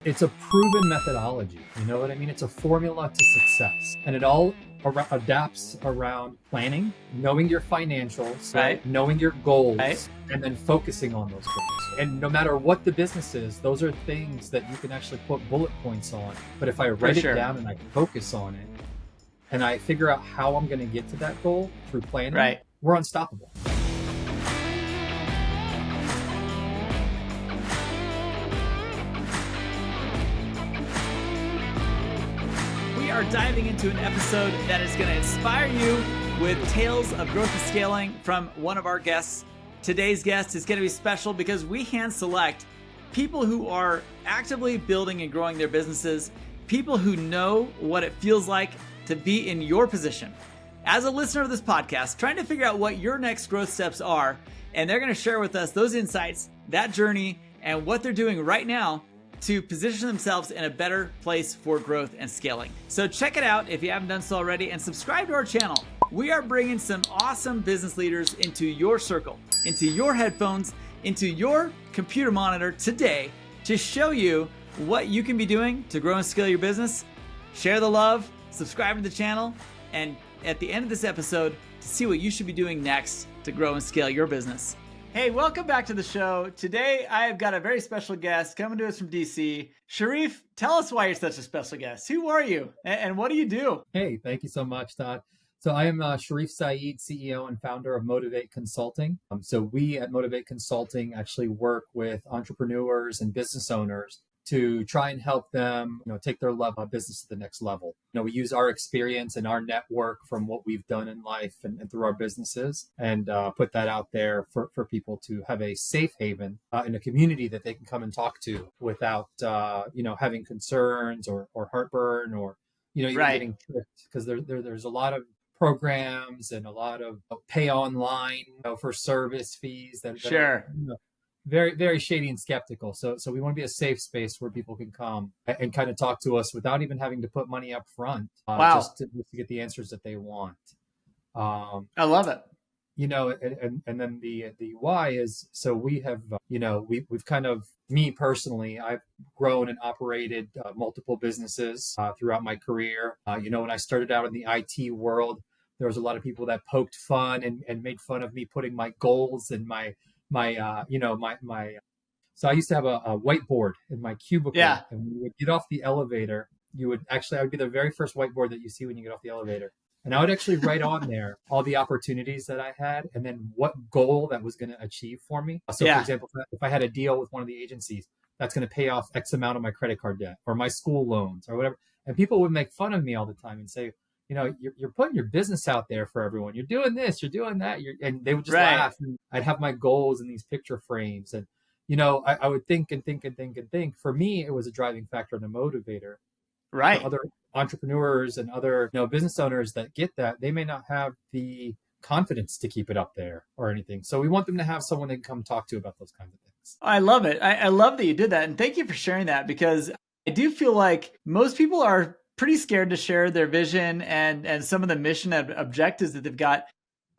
It's a proven methodology. You know what I mean? It's a formula to success. And it all adapts around planning, knowing your financials, right? Knowing your goals, right? And then focusing on those goals. And no matter what the business is, those are things that you can actually put bullet points on. But if I write it down and I focus on it, and I figure out how I'm going to get to that goal through planning, we're unstoppable. We are diving into an episode that is going to inspire you with tales of growth and scaling from one of our guests. Today's guest is going to be special because we hand select people who are actively building and growing their businesses, people who know what it feels like to be in your position. As a listener of this podcast, trying to figure out what your next growth steps are, and they're going to share with us those insights, that journey, and what they're doing right now to position themselves in a better place for growth and scaling. So check it out if you haven't done so already, and subscribe to our channel. We are bringing some awesome business leaders into your circle, into your headphones, into your computer monitor today to show you what you can be doing to grow and scale your business. Share the love, subscribe to the channel, and at the end of this episode, to see what you should be doing next to grow and scale your business. Hey, welcome back to the show. Today, I've got a very special guest coming to us from DC. Sharif, tell us why you're such a special guest. Who are you and what do you do? Hey, thank you so much, Todd. So I am Sherif Said, CEO and founder of Motiv8 Consulting. So we at Motiv8 Consulting actually work with entrepreneurs and business owners to try and help them, take their business to the next level. We use our experience and our network from what we've done in life and through our businesses and put that out there for people to have a safe haven in a community that they can come and talk to without, having concerns or heartburn or, even getting tricked, because there's a lot of programs and a lot of pay online for service fees that are, very, very shady and skeptical. So we want to be a safe space where people can come and kind of talk to us without even having to put money up front, just to get the answers that they want. I love it. And then the why is, so we have, we've kind of, me personally, I've grown and operated multiple businesses throughout my career. When I started out in the IT world, there was a lot of people that poked fun and made fun of me putting my goals and my so I used to have a whiteboard in my cubicle. Yeah. And when you would get off the elevator, I would be the very first whiteboard that you see when you get off the elevator. And I would actually write on there all the opportunities that I had and then what goal that was going to achieve for me. So for example, if I had a deal with one of the agencies, that's going to pay off X amount of my credit card debt or my school loans or whatever. And people would make fun of me all the time and say, you're putting your business out there for everyone. You're doing this, you're doing that. And they would just laugh. And I'd have my goals in these picture frames. And, I would think and think and think and think. For me, it was a driving factor and a motivator. Right. For other entrepreneurs and other, business owners that get that, they may not have the confidence to keep it up there or anything. So we want them to have someone they can come talk to about those kinds of things. I love it. I love that you did that. And thank you for sharing that, because I do feel like most people are pretty scared to share their vision and some of the mission and objectives that they've got.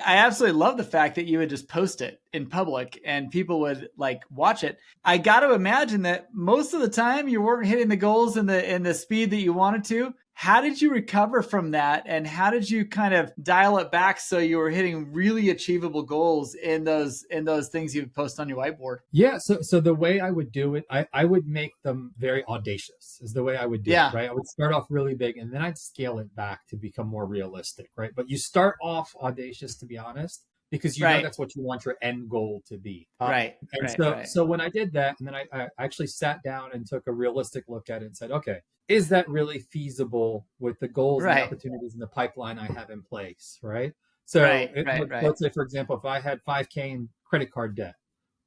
I absolutely love the fact that you would just post it in public and people would watch it. I got to imagine that most of the time you weren't hitting the goals in the speed that you wanted to. How did you recover from that? And how did you kind of dial it back so you were hitting really achievable goals in those things you would post on your whiteboard? Yeah. So the way I would do it, I would make them very audacious is the way I would do it, right? I would start off really big and then I'd scale it back to become more realistic, right? But you start off audacious, to be honest, because know that's what you want your end goal to be. So when I did that, and then I actually sat down and took a realistic look at it and said, okay, is that really feasible with the goals and the opportunities in the pipeline I have in place, right? So let's say, for example, if I had $5K in credit card debt,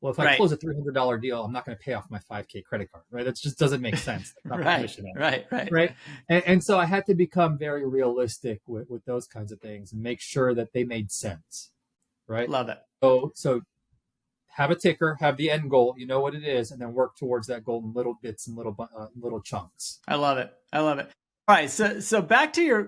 well, if I close a $300 deal, I'm not going to pay off my $5K credit card, right? That just doesn't make sense. Right. And so I had to become very realistic with those kinds of things and make sure that they made sense, right? Love it. So have a ticker, have the end goal, you know what it is, and then work towards that goal in little bits and little chunks. I love it. All right, so back to your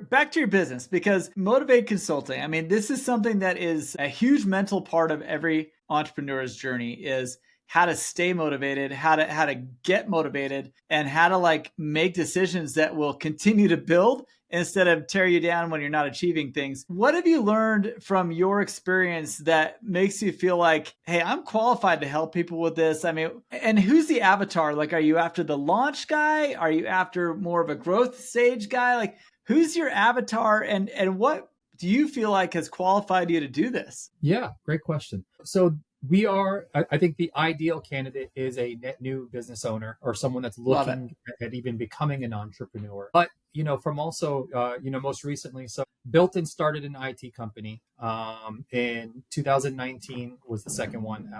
business, because Motiv8 Consulting, I mean, this is something that is a huge mental part of every entrepreneur's journey, is how to stay motivated, how to get motivated, and how to like make decisions that will continue to build instead of tear you down when you're not achieving things. What have you learned from your experience that makes you feel like, hey, I'm qualified to help people with this? I mean, and who's the avatar? Like, are you after the launch guy? Are you after more of a growth stage guy? Like, who's your avatar, and what do you feel like has qualified you to do this? Yeah, great question. So I think the ideal candidate is a net new business owner or someone that's looking at even becoming an entrepreneur. But, from also, most recently, so built and started an IT company in 2019 was the second one.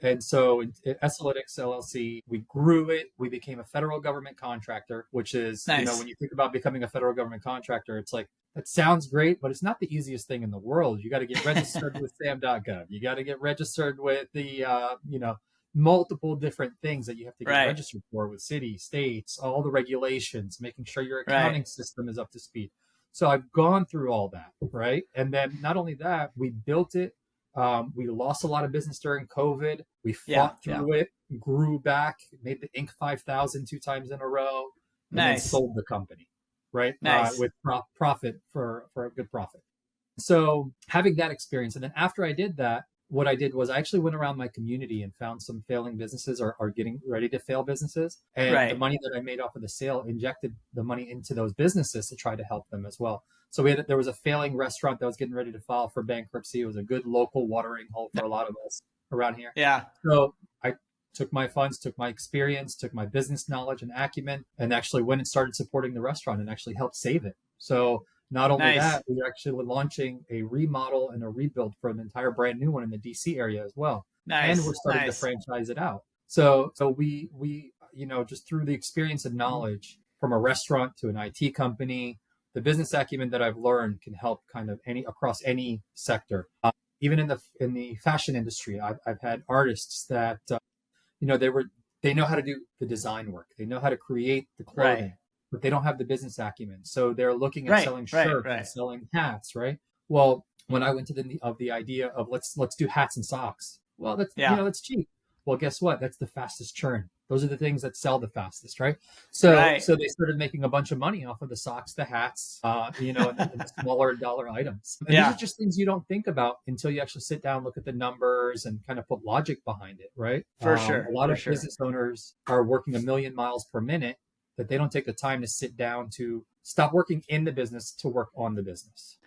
And so Esolytics LLC, we grew it. We became a federal government contractor, which is, nice. When you think about becoming a federal government contractor, it's like, that sounds great, but it's not the easiest thing in the world. You got to get registered with SAM.gov. You got to get registered with the, multiple different things that you have to get registered for with cities, states, all the regulations, making sure your accounting system is up to speed. So I've gone through all that, right? And then not only that, we built it. We lost a lot of business during COVID. We fought through it, grew back, made the Inc. 5000 2 times in a row, and then sold the company. Right. Nice. With profit for a good profit. So having that experience. And then after I did that, what I did was I actually went around my community and found some failing businesses or getting ready to fail businesses. And the money that I made off of the sale injected the money into those businesses to try to help them as well. So there was a failing restaurant that was getting ready to file for bankruptcy. It was a good local watering hole for a lot of us around here. Yeah. So I took my funds, took my experience, took my business knowledge and acumen, and actually went and started supporting the restaurant and actually helped save it. So not only that, we were actually launching a remodel and a rebuild for an entire brand new one in the DC area as well. And we're starting to franchise it out. So we just through the experience and knowledge from a restaurant to an IT company, the business acumen that I've learned can help kind of across any sector. Even in the fashion industry, I've had artists that they know how to do the design work. They know how to create the clothing, but they don't have the business acumen. So they're looking at selling shirts and selling hats, right? Well, when I went to the idea of let's do hats and socks. Well, that's cheap. Well, guess what? That's the fastest churn. Those are the things that sell the fastest, right? So they started making a bunch of money off of the socks, the hats, and the smaller dollar items. And these are just things you don't think about until you actually sit down, look at the numbers, and kind of put logic behind it, right? For sure. A lot of business owners are working 1,000,000 miles per minute, that they don't take the time to sit down to stop working in the business to work on the business.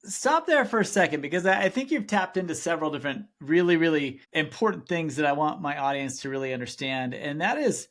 Stop there for a second, because I think you've tapped into several different really, really important things that I want my audience to really understand. And that is,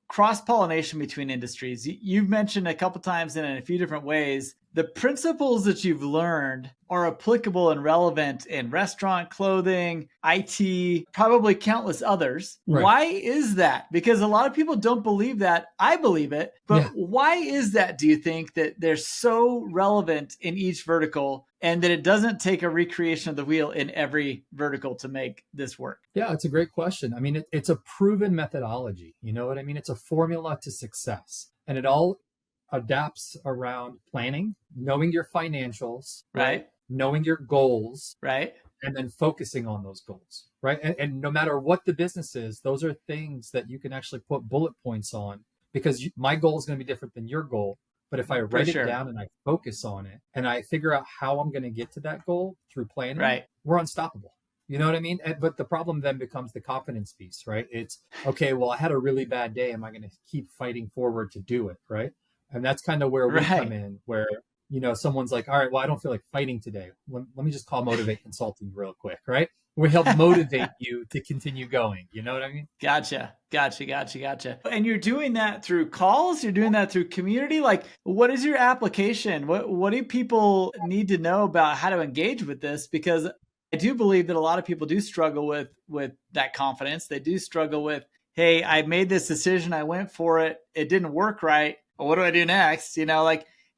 cross-pollination between industries. You've mentioned a couple times and in a few different ways, the principles that you've learned are applicable and relevant in restaurant, clothing, IT, probably countless others. Right. Why is that? Because a lot of people don't believe that. I believe it. But why is that, do you think, that they're so relevant in each vertical and that it doesn't take a recreation of the wheel in every vertical to make this work? Yeah, it's a great question. I mean, it's a proven methodology. You know what I mean? It's a formula to success. And it all adapts around planning, knowing your financials, right? Knowing your goals, right? And then focusing on those goals, right? And no matter what the business is, those are things that you can actually put bullet points on, because my goal is going to be different than your goal. But if I write it down and I focus on it and I figure out how I'm going to get to that goal through planning, we're unstoppable. You know what I mean? But the problem then becomes the confidence piece, right? It's, okay, well, I had a really bad day. Am I going to keep fighting forward to do it, right? And that's kind of where we come in, where, someone's like, all right, well, I don't feel like fighting today. Let me just call Motiv8 Consulting real quick, right? We help motivate you to continue going. You know what I mean? Gotcha. And you're doing that through calls? You're doing that through community? Like, what is your application? What do people need to know about how to engage with this? Because I do believe that a lot of people do struggle with that confidence. They do struggle with, hey, I made this decision. I went for it. It didn't work right. What do I do next?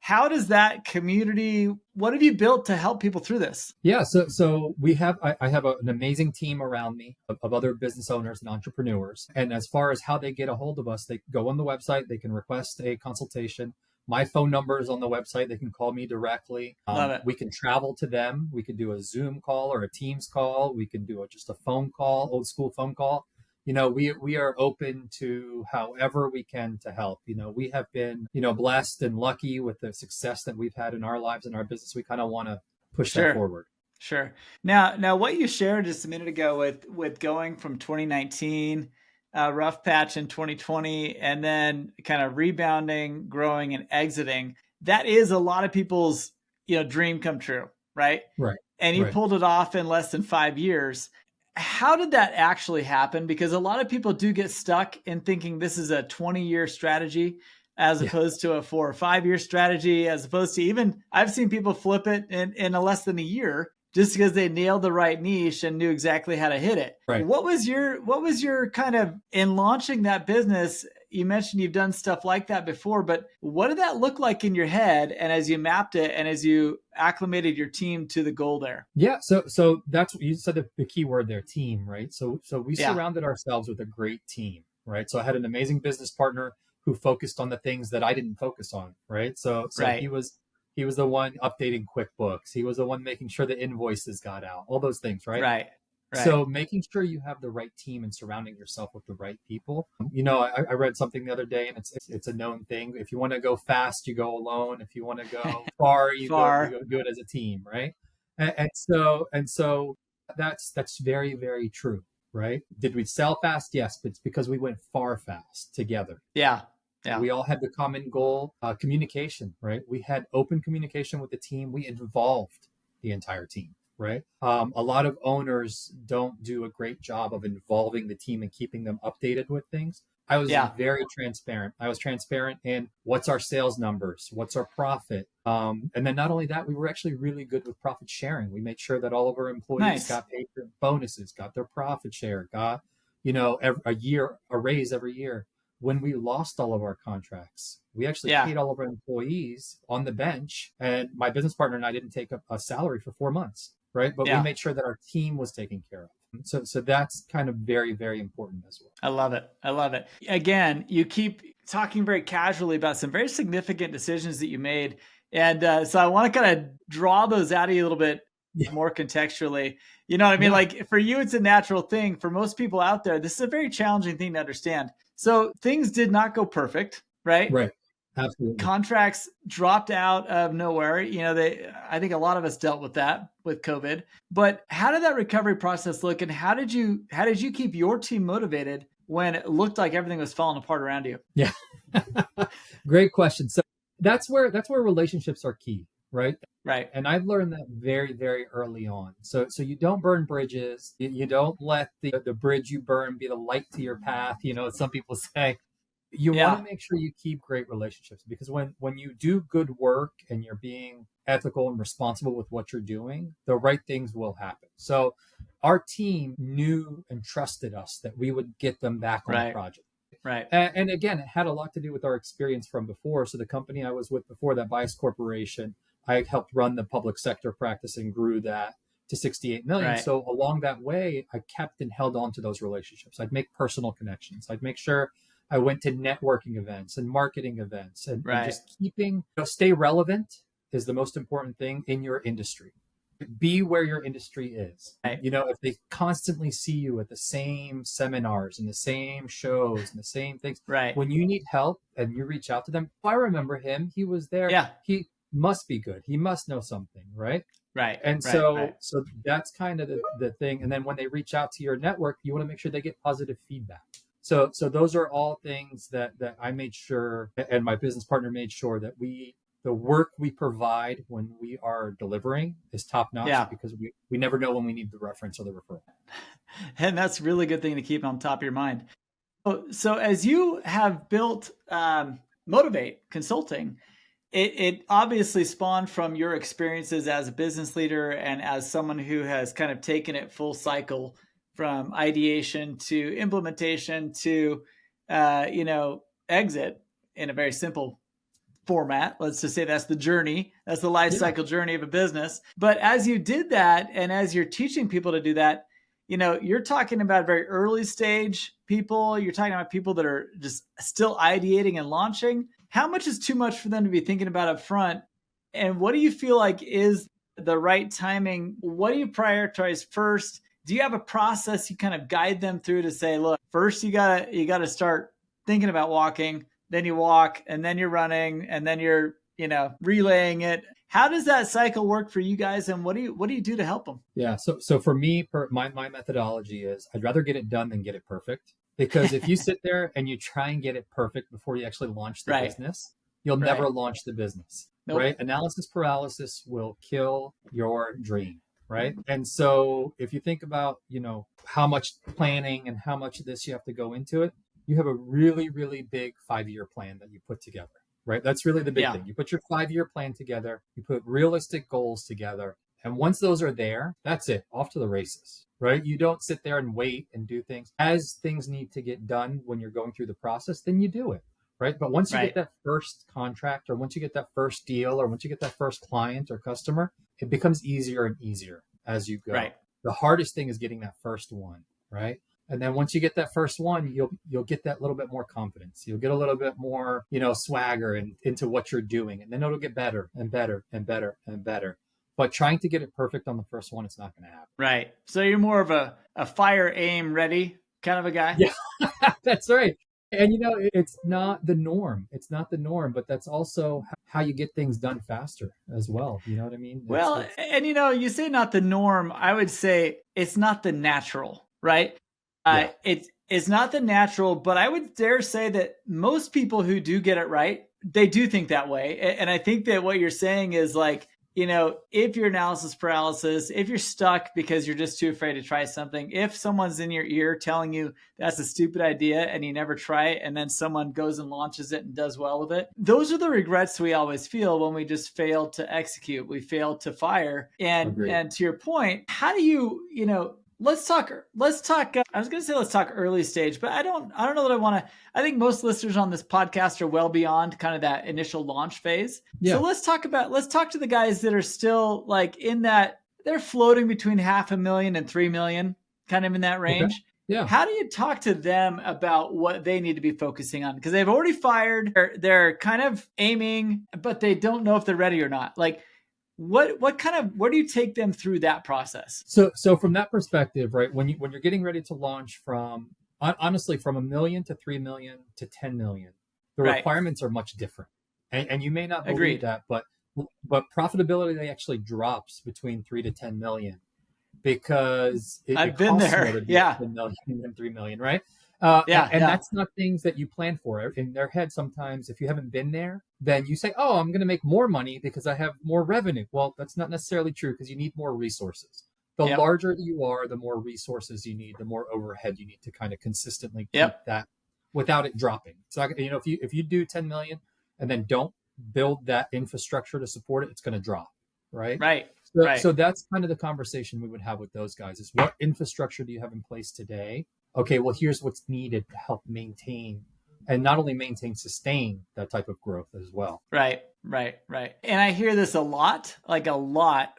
How does that community, what have you built to help people through this? Yeah. So we have, I have an amazing team around me of other business owners and entrepreneurs. And as far as how they get a hold of us, they go on the website, they can request a consultation. My phone number is on the website. They can call me directly. Love it. We can travel to them. We could do a Zoom call or a Teams call. We can do just a phone call, old school phone call. We are open to however we can to help. We have been, blessed and lucky with the success that we've had in our lives and our business. We kind of want to push that forward. Sure. Now, what you shared just a minute ago with going from 2019, rough patch in 2020, and then kind of rebounding, growing, and exiting, that is a lot of people's, dream come true, right? Right. And you pulled it off in less than 5 years. How did that actually happen? Because a lot of people do get stuck in thinking this is a 20-year strategy as opposed to a 4 or 5 year strategy, as opposed to even I've seen people flip it in less than a year just because they nailed the right niche and knew exactly how to hit it. Right. What was your kind of in launching that business? You mentioned you've done stuff like that before, but what did that look like in your head? And as you mapped it and as you acclimated your team to the goal there? Yeah. So that's what you said, the key word there, team, right? So we surrounded ourselves with a great team, right? So I had an amazing business partner who focused on the things that I didn't focus on, right? So he was the one updating QuickBooks. He was the one making sure the invoices got out, all those things, right? Right. So making sure you have the right team and surrounding yourself with the right people. I read something the other day, and it's a known thing. If you want to go fast, you go alone. If you want to go far, you go do it as a team, right? And so that's very, very true, right? Did we sell fast? Yes, but it's because we went far fast together. Yeah. We all had the common goal, communication, right? We had open communication with the team. We involved the entire team, right? A lot of owners don't do a great job of involving the team and keeping them updated with things. I was very transparent. I was transparent in what's our sales numbers, what's our profit. And then not only that, we were actually really good with profit sharing. We made sure that all of our employees got paid their bonuses, got their profit share, got, a raise every year. When we lost all of our contracts, we actually paid all of our employees on the bench, and my business partner and I didn't take a salary for 4 months, right? But we made sure that our team was taken care of. So that's kind of very, very important as well. I love it. Again, you keep talking very casually about some very significant decisions that you made. And so I want to kind of draw those out of you a little bit more contextually. You know what I mean? Like for you, it's a natural thing. For most people out there, this is a very challenging thing to understand. So things did not go perfect, right? Right. Absolutely. Contracts dropped out of nowhere. I think a lot of us dealt with that with COVID. But how did that recovery process look? And how did you keep your team motivated when it looked like everything was falling apart around you? Yeah. Great question. So that's where relationships are key, right? Right. And I've learned that very, very early on. So you don't burn bridges. You don't let the bridge you burn be the light to your path. Some people say you want to make sure you keep great relationships, because when you do good work and you're being ethical and responsible with what you're doing, the right things will happen. So our team knew and trusted us that we would get them back on the project. Right. And again, it had a lot to do with our experience from before. So the company I was with before, that Bias Corporation, I helped run the public sector practice and grew that to 68 million. Right. So along that way, I kept and held on to those relationships. I'd make personal connections. I'd make sure I went to networking events and marketing events and just keeping, stay relevant is the most important thing in your industry. Be where your industry is. Right. If they constantly see you at the same seminars and the same shows and the same things, when you need help and you reach out to them, I remember him, he was there. Yeah. He must be good. He must know something, right? Right. And so that's kind of the thing. And then when they reach out to your network, you want to make sure they get positive feedback. So those are all things that I made sure, and my business partner made sure, that the work we provide when we are delivering is top notch, because we never know when we need the reference or the referral. And that's a really good thing to keep on top of your mind. So as you have built Motiv8 Consulting, it obviously spawned from your experiences as a business leader and as someone who has kind of taken it full cycle from ideation to implementation to, exit in a very simple format. Let's just say that's the journey. That's the life cycle journey of a business. But as you did that, and as you're teaching people to do that, you're talking about very early stage people. You're talking about people that are just still ideating and launching. how much is too much for them to be thinking about up front? And what do you feel like is the right timing? What do you prioritize first? Do you have a process you kind of guide them through to say, look, first you gotta start thinking about walking, then you walk, and then you're running, and then you're, relaying it. How does that cycle work for you guys, and what do you do to help them? Yeah. So for me, my methodology is I'd rather get it done than get it perfect. Because if you sit there and you try and get it perfect before you actually launch the business, you'll never launch the business. Nope. Right? Analysis paralysis will kill your dream. Right. And so if you think about, how much planning and how much of this you have to go into it, you have a really, really big 5-year plan that you put together. Right. That's really the big thing. You put your 5-year plan together, you put realistic goals together. And once those are there, that's it, off to the races. Right. You don't sit there and wait and do things. As things need to get done when you're going through the process, then you do it. Right. But once you get that first contract, or once you get that first deal, or once you get that first client or customer, it becomes easier and easier as you go. Right. The hardest thing is getting that first one. Right. And then once you get that first one, you'll get that little bit more confidence. You'll get a little bit more, swagger into what you're doing. And then it'll get better and better and better and better. But trying to get it perfect on the first one, it's not going to happen. Right. So you're more of a fire, aim, ready kind of a guy? Yeah, that's right. And, it's not the norm. It's not the norm, but that's also how you get things done faster as well. You know what I mean? And you say not the norm. I would say it's not the natural, right? Yeah. It's not the natural, but I would dare say that most people who do get it right, they do think that way. And I think that what you're saying is like, if you're analysis paralysis, if you're stuck because you're just too afraid to try something, if someone's in your ear telling you that's a stupid idea and you never try it, and then someone goes and launches it and does well with it, those are the regrets we always feel when we just fail to execute, we fail to fire. And to your point, how do you, let's talk, I was going to say, let's talk early stage, but I don't know that I want to. I think most listeners on this podcast are well beyond kind of that initial launch phase. Yeah. So let's talk to the guys that are still like in that, they're floating between $500,000 and $3 million, kind of in that range. Okay. Yeah. How do you talk to them about what they need to be focusing on? Because they've already fired, they're kind of aiming, but they don't know if they're ready or not. Like, where do you take them through that process? So from that perspective, right, when you're getting ready to launch honestly from $1 million to $3 million to $10 million, the requirements are much different. And you may not believe that, but profitability actually drops between 3 to 10 million because I've been there. Yeah. 10 million and 3 million, right? That's not things that you plan for. In their head, sometimes if you haven't been there, then you say, oh, I'm going to make more money because I have more revenue. Well, that's not necessarily true because you need more resources. The larger you are, the more resources you need, the more overhead you need to kind of consistently keep that without it dropping. So, if you do 10 million and then don't build that infrastructure to support it, it's going to drop, right? Right. So that's kind of the conversation we would have with those guys is what infrastructure do you have in place today? Okay, well, here's what's needed to help maintain and not only maintain, sustain that type of growth as well. Right. And I hear this a lot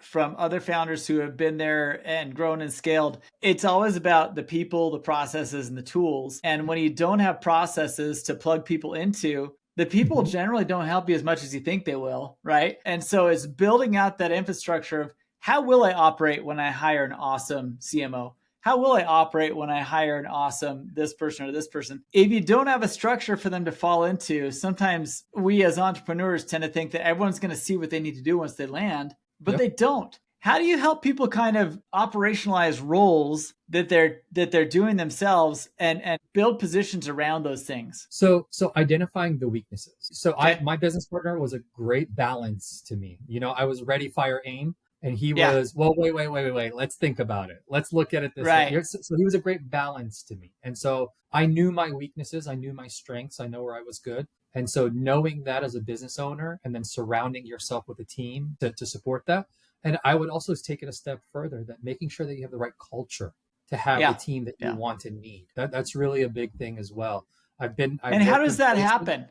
from other founders who have been there and grown and scaled. It's always about the people, the processes, and the tools. And when you don't have processes to plug people into, the people generally don't help you as much as you think they will, right? And so it's building out that infrastructure of how will I operate when I hire an awesome CMO? How will I operate when I hire an awesome this person or this person? If you don't have a structure for them to fall into, sometimes we as entrepreneurs tend to think that everyone's going to see what they need to do once they land, but they don't. How do you help people kind of operationalize roles that they're doing themselves and build positions around those things? So identifying the weaknesses. So my business partner was a great balance to me. I was ready, fire, aim. And he was, well, wait. Let's think about it. Let's look at it this way. So he was a great balance to me. And so I knew my weaknesses. I knew my strengths. I know where I was good. And so knowing that as a business owner and then surrounding yourself with a team to support that. And I would also take it a step further, that making sure that you have the right culture to have the team that you want and need. That's really a big thing as well. And how does that happen?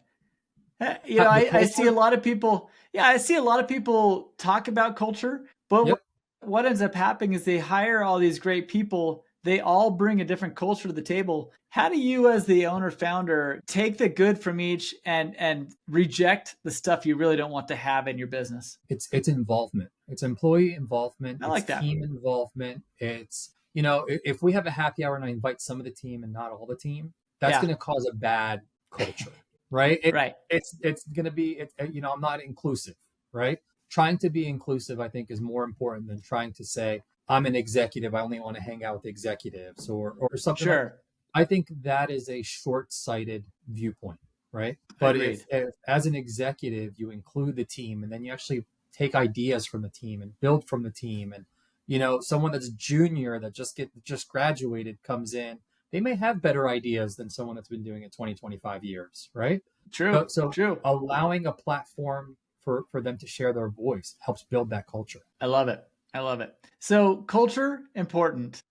I see a lot of people. Yeah, I see a lot of people talk about culture, but what ends up happening is they hire all these great people they all bring a different culture to the table. How do you, as the owner founder, take the good from each and reject the stuff you really don't want to have in your business? It's involvement. It's employee involvement. I It's like that. team involvement. It's, you know, if we have a happy hour and I invite some of the team and not all the team, that's going to cause a bad culture, right? Right. It's going to be, you know, I'm not inclusive, right? Trying to be inclusive, I think, is more important than trying to say, I'm an executive, I only want to hang out with executives or something. Sure. Like, I think that is a short-sighted viewpoint, right? But if as an executive, you include the team and then you actually take ideas from the team and build from the team, and, you know, someone that's junior that just graduated comes in, they may have better ideas than someone that's been doing it 20, 25 years, right? True. So True. allowing a platform for them to share their voice helps build that culture. I love it. I love it. So culture, important.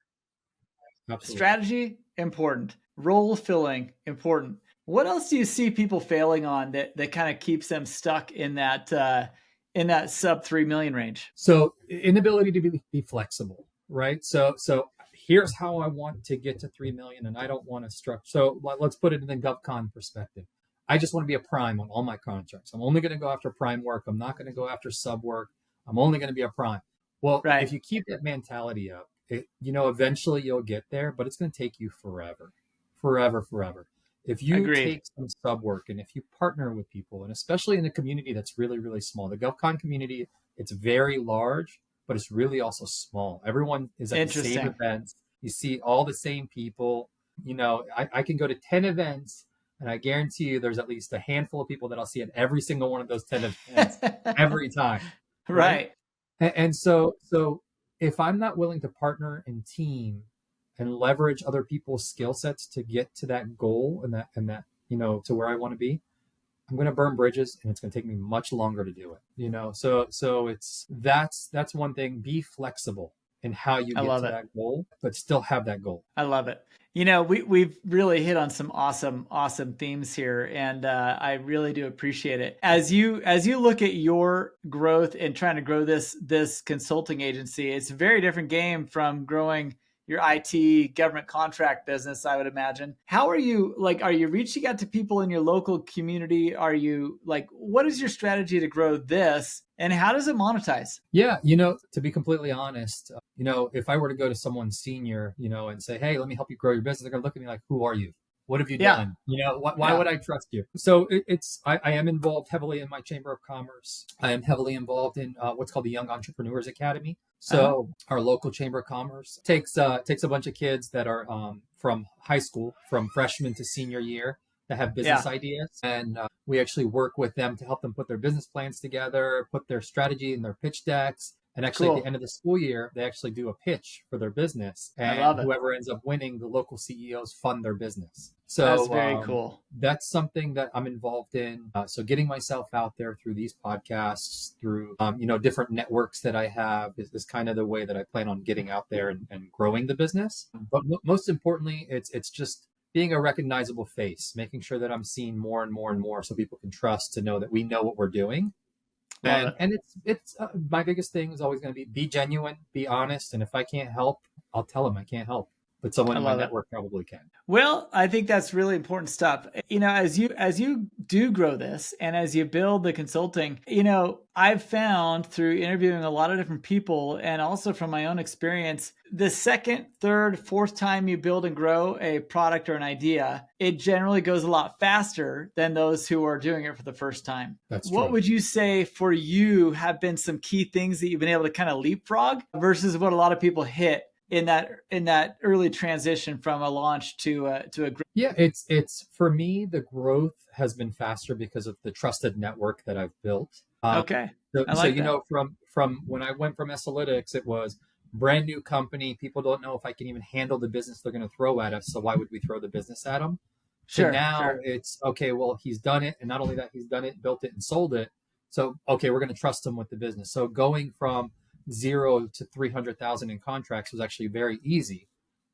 Absolutely. Strategy, important. Role filling, important. What else do you see people failing on that kind of keeps them stuck in that sub 3 million range? So inability to be flexible, right? So here's how I want to get to 3 million and I don't want to structure. So let's put it in the GovCon perspective. I just want to be a prime on all my contracts. I'm only going to go after prime work. I'm not going to go after sub work. I'm only going to be a prime. Well, if you keep that mentality up, you know, eventually you'll get there, but it's going to take you forever. If you take some sub work and if you partner with people, and especially in a community that's really, really small, the GovCon community, it's very large, but it's really also small. Everyone is at the same events. You see all the same people. You know, I can go to 10 events and I guarantee you there's at least a handful of people that I'll see at every single one of those 10 events every time. Right. And so if I'm not willing to partner and team and leverage other people's skill sets to get to that goal and that, you know, to where I want to be, I'm going to burn bridges and it's going to take me much longer to do it, you know? So that's one thing. Be flexible in how you get to that goal, but still have that goal. I love it. You know, we've really hit on some awesome themes here, and I really do appreciate it. As you look at your growth and trying to grow this consulting agency, it's a very different game from growing your IT government contract business, I would imagine. How are you reaching out to people in your local community? Are you what is your strategy to grow this, and how does it monetize? Yeah, you know, to be completely honest, you know, if I were to go to someone senior, you know, and say, hey, let me help you grow your business, they're going to look at me like, who are you? What have you done? You know, why would I trust you? So I am involved heavily in my Chamber of Commerce. I am heavily involved in what's called the Young Entrepreneurs Academy. So our local Chamber of Commerce takes a bunch of kids that are from high school, from freshman to senior year, that have business ideas. And we actually work with them to help them put their business plans together, put their strategy in their pitch decks. And actually at the end of the school year, they actually do a pitch for their business. And whoever ends up winning, the local CEOs fund their business. So that's very cool. That's something that I'm involved in. So getting myself out there through these podcasts, through, you know, different networks that I have is kind of the way that I plan on getting out there and growing the business. But most importantly, it's just being a recognizable face, making sure that I'm seen more and more and more so people can trust to know that we know what we're doing. And it's my biggest thing is always going to be genuine, be honest. And if I can't help, I'll tell them I can't help. But someone in my network probably can. Well, I think that's really important stuff. You know, as you do grow this and as you build the consulting, you know, I've found through interviewing a lot of different people and also from my own experience, the second, third, fourth time you build and grow a product or an idea, it generally goes a lot faster than those who are doing it for the first time. That's true. What would you say for you have been some key things that you've been able to kind of leapfrog versus what a lot of people hit in that early transition from a launch to a growth? Yeah, it's for me, the growth has been faster because of the trusted network that I've built. Okay. So you know, from when I went from Salytics, it was brand new company. People don't know if I can even handle the business they're going to throw at us. So why would we throw the business at them? So now it's okay. Well, he's done it, and not only that, he's done it, built it, and sold it. So okay, we're going to trust him with the business. So going from 0 to 300,000 in contracts was actually very easy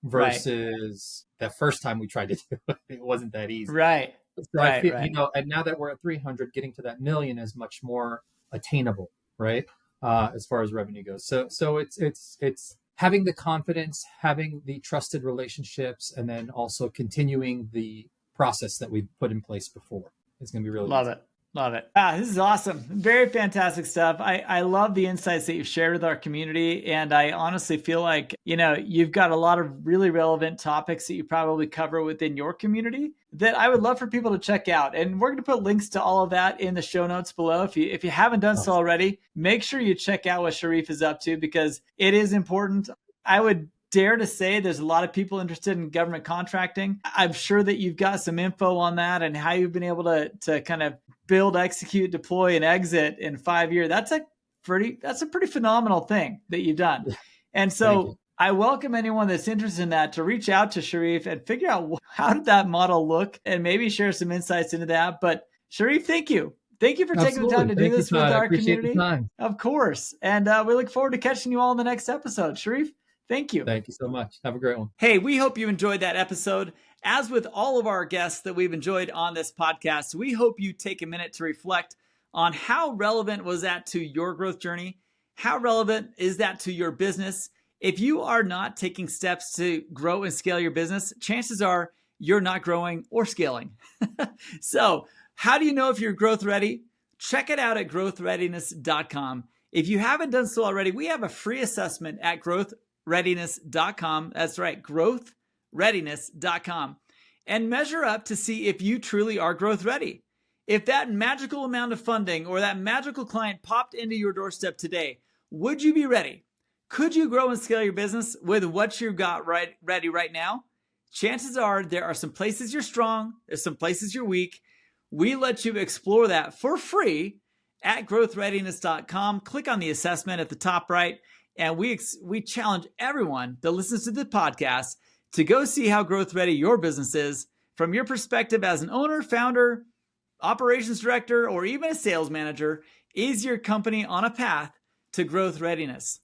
versus the first time we tried to do it. It wasn't that easy. Right. So I feel, you know, and now that we're at 300, getting to that million is much more attainable, right? As far as revenue goes. So it's having the confidence, having the trusted relationships, and then also continuing the process that we've put in place before is going to be really Love easy. it. Love it. This is awesome. Very fantastic stuff. I love the insights that you've shared with our community. And I honestly feel like, you've got a lot of really relevant topics that you probably cover within your community that I would love for people to check out. And we're going to put links to all of that in the show notes below. If you haven't done so already, make sure you check out what Sharif is up to, because it is important. I would dare to say there's a lot of people interested in government contracting. I'm sure that you've got some info on that and how you've been able to kind of build, execute, deploy, and exit in 5 years. That's a pretty phenomenal thing that you've done. And so I welcome anyone that's interested in that to reach out to Sharif and figure out how did that model look and maybe share some insights into that. But Sharif, thank you. Thank you for taking the time to do this with our community. Of course. And we look forward to catching you all in the next episode. Sharif, thank you. Thank you so much. Have a great one. Hey, we hope you enjoyed that episode. As with all of our guests that we've enjoyed on this podcast, we hope you take a minute to reflect on how relevant was that to your growth journey? How relevant is that to your business? If you are not taking steps to grow and scale your business, chances are you're not growing or scaling. So how do you know if you're growth ready? Check it out at growthreadiness.com. If you haven't done so already, we have a free assessment at growthreadiness.com. That's right, growthreadiness.com. And measure up to see if you truly are growth ready. If that magical amount of funding or that magical client popped into your doorstep today, would you be ready? Could you grow and scale your business with what you've got ready right now? Chances are there are some places you're strong, there's some places you're weak. We let you explore that for free at growthreadiness.com. Click on the assessment at the top right, and we challenge everyone that listens to the podcast to go see how growth ready your business is from your perspective as an owner, founder, operations director, or even a sales manager. Is your company on a path to growth readiness?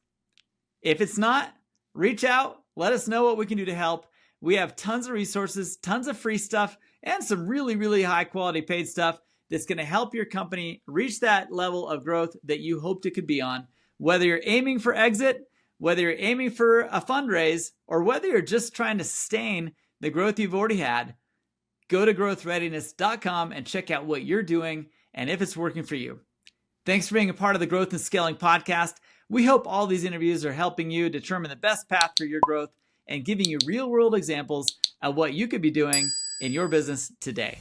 If it's not, reach out. Let us know what we can do to help. We have tons of resources, tons of free stuff, and some really, really high quality paid stuff that's going to help your company reach that level of growth that you hoped it could be on. Whether you're aiming for exit, whether you're aiming for a fundraise, or whether you're just trying to sustain the growth you've already had, go to growthreadiness.com and check out what you're doing and if it's working for you. Thanks for being a part of the Growth and Scaling podcast. We hope all these interviews are helping you determine the best path for your growth and giving you real-world examples of what you could be doing in your business today.